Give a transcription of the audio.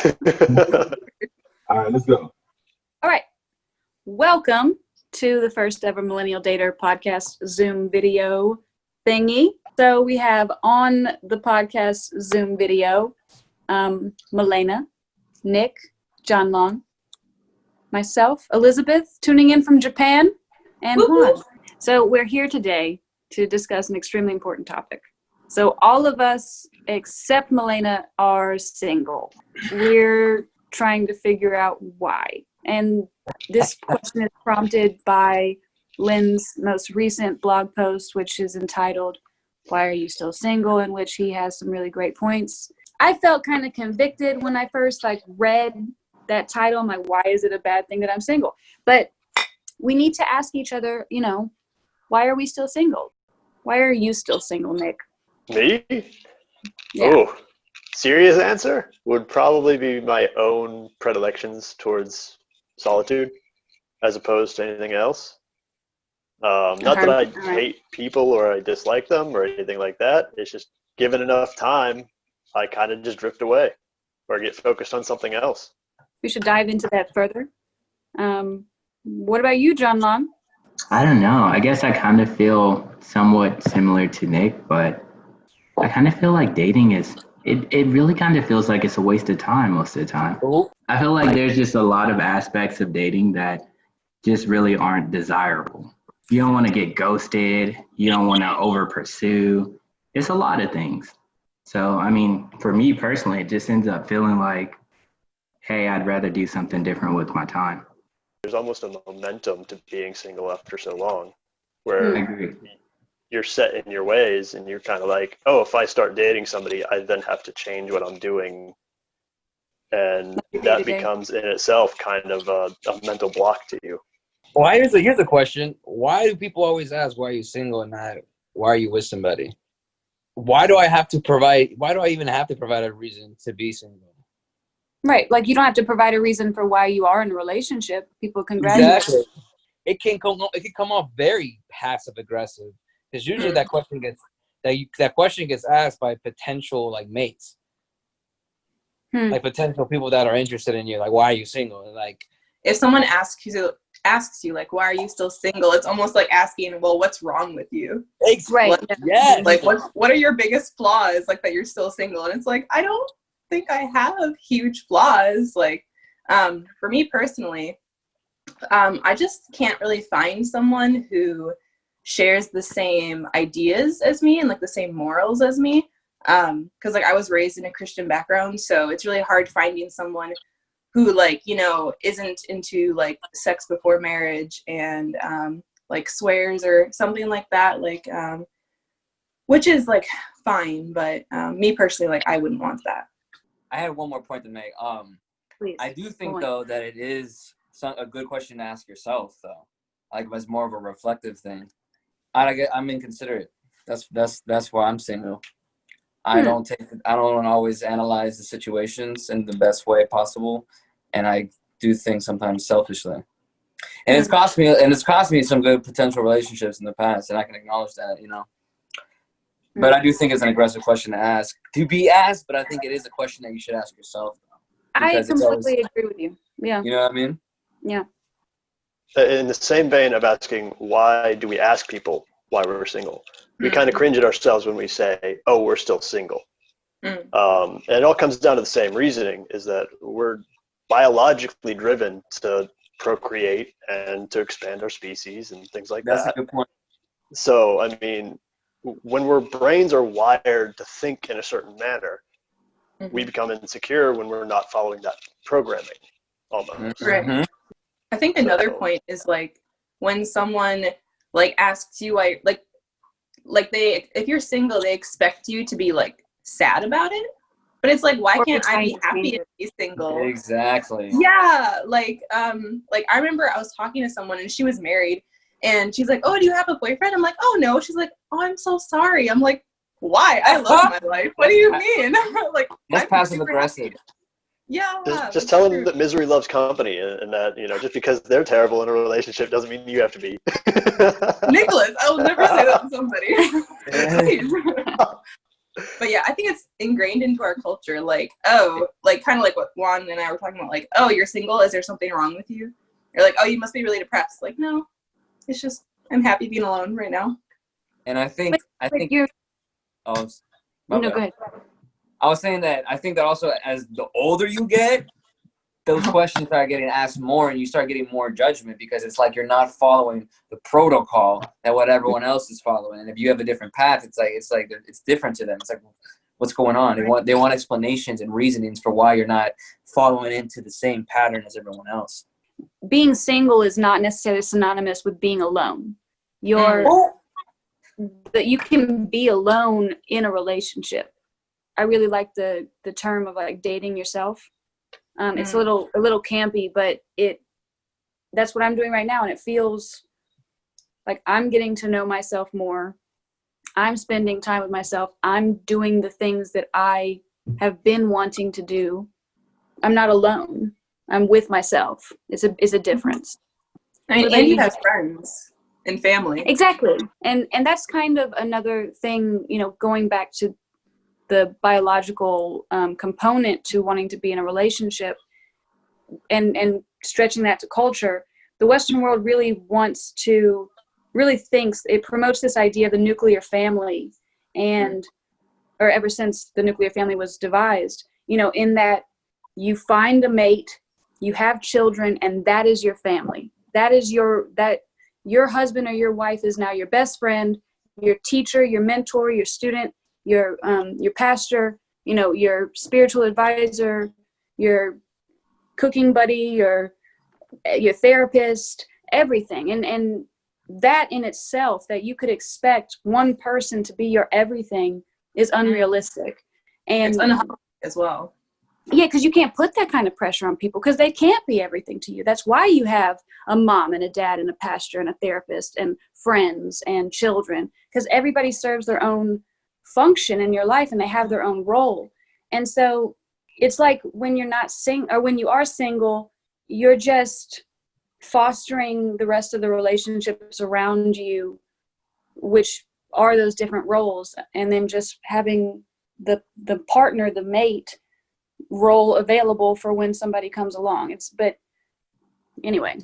All right, let's go. All right. Welcome to the first ever Millennial Dater podcast Zoom video thingy. So we have on the podcast Zoom video, Milena, Nick, John Long, myself, Elizabeth, tuning in from Japan, and Juan. So we're here today to discuss an extremely important topic. So all of us, except Milena, are single. We're trying to figure out why. And this question is prompted by Lynn's most recent blog post, which is entitled, "Why Are You Still Single?" in which he has some really great points. I felt kind of convicted when I first read that title. I'm like, why is it a bad thing that I'm single? But we need to ask each other, why are we still single? Why are you still single, Nick? Me? Yeah. Oh, serious answer would probably be my own predilections towards solitude as opposed to anything else. Not that I hate people or I dislike them or anything like that. It's just given enough time, I kind of just drift away or get focused on something else. We should dive into that further. What about you, John Long? I don't know. I guess I kind of feel somewhat similar to Nick, but I kind of feel like dating it really kind of feels like it's a waste of time most of the time. I feel like there's just a lot of aspects of dating that just really aren't desirable. You don't want to get ghosted. You don't want to over pursue. It's a lot of things. So, I mean, for me personally, it just ends up feeling like, hey, I'd rather do something different with my time. There's almost a momentum to being single after so long where I agree. You're set in your ways and you're kind of like, oh, if I start dating somebody, I then have to change what I'm doing. And that becomes in itself kind of a mental block to you. Well, here's a question. Why do people always ask, why are you single and not, why are you with somebody? Why do I even have to provide a reason to be single? Right. Like, you don't have to provide a reason for why you are in a relationship. People can graduate. Exactly. It can come off very passive aggressive. Because usually that question gets asked by potential mates, like potential people that are interested in you. Like, why are you single? And if someone asks you like, why are you still single? It's almost like asking, well, what's wrong with you? Right. Yeah. Like, what are your biggest flaws? Like, that you're still single? And it's like, I don't think I have huge flaws. For me personally, I just can't really find someone who shares the same ideas as me and the same morals as me. Because I was raised in a Christian background, so it's really hard finding someone who isn't into sex before marriage and swears or something like that, which is fine, but me personally, I wouldn't want that. I had one more point to make. Please. I do think though that it is a good question to ask yourself though, as more of a reflective thing. I'm inconsiderate. That's why I'm single. I don't always analyze the situations in the best way possible, and I do things sometimes selfishly. And it's cost me some good potential relationships in the past, and I can acknowledge that, But I do think it's an aggressive question to be asked, but I think it is a question that you should ask yourself. I completely agree with you. Yeah. You know what I mean? Yeah. In the same vein of asking, why do we ask people why we're single? We kind of cringe at ourselves when we say, oh, we're still single. And it all comes down to the same reasoning, is that we're biologically driven to procreate and to expand our species and things like that. That's a good point. So, I mean, when our brains are wired to think in a certain manner, we become insecure when we're not following that programming almost. Right. I think another point is when someone asks you if you're single, they expect you to be sad about it, but it's why can't I be happy to be single? Exactly. Yeah. I remember I was talking to someone and she was married and she's like, oh, do you have a boyfriend? I'm like, oh no. She's like, oh, I'm so sorry. I'm like, why? I love my life. What do you mean? That's passive aggressive. Yeah. Just tell them that misery loves company, and that, just because they're terrible in a relationship doesn't mean you have to be. Nicholas, I will never say that to somebody. Please. But yeah, I think it's ingrained into our culture. Like, oh, like kind of like what Juan and I were talking about. Like, oh, you're single. Is there something wrong with you? Or like, oh, you must be really depressed. Like, no, it's just I'm happy being alone right now. And I think you're. oh, No, go ahead. I was saying that I think that also as the older you get, those questions start getting asked more, and you start getting more judgment because it's like you're not following the protocol that what everyone else is following. And if you have a different path, it's different to them. It's like, what's going on? They want explanations and reasonings for why you're not following into the same pattern as everyone else. Being single is not necessarily synonymous with being alone. That you can be alone in a relationship. I really like the term of like dating yourself. It's a little campy, but that's what I'm doing right now. And it feels like I'm getting to know myself more. I'm spending time with myself. I'm doing the things that I have been wanting to do. I'm not alone. I'm with myself. It's a difference. I mean, and you have friends and family. Exactly. And that's kind of another thing, going back to the biological component to wanting to be in a relationship and stretching that to culture. The Western world really thinks it promotes this idea of the nuclear family, or ever since the nuclear family was devised, in that you find a mate, you have children, and that is your family. That is your husband or your wife is now your best friend, your teacher, your mentor, your student, your pastor, your spiritual advisor, your cooking buddy, your therapist, everything. And that in itself, that you could expect one person to be your everything, is unrealistic. And it's unhealthy as well. Yeah, because you can't put that kind of pressure on people because they can't be everything to you. That's why you have a mom and a dad and a pastor and a therapist and friends and children, because everybody serves their own function in your life and they have their own role. And so it's like when you're not or when you are single, you're just fostering the rest of the relationships around you, which are those different roles, and then just having the partner, the mate role available for when somebody comes along. But anyway,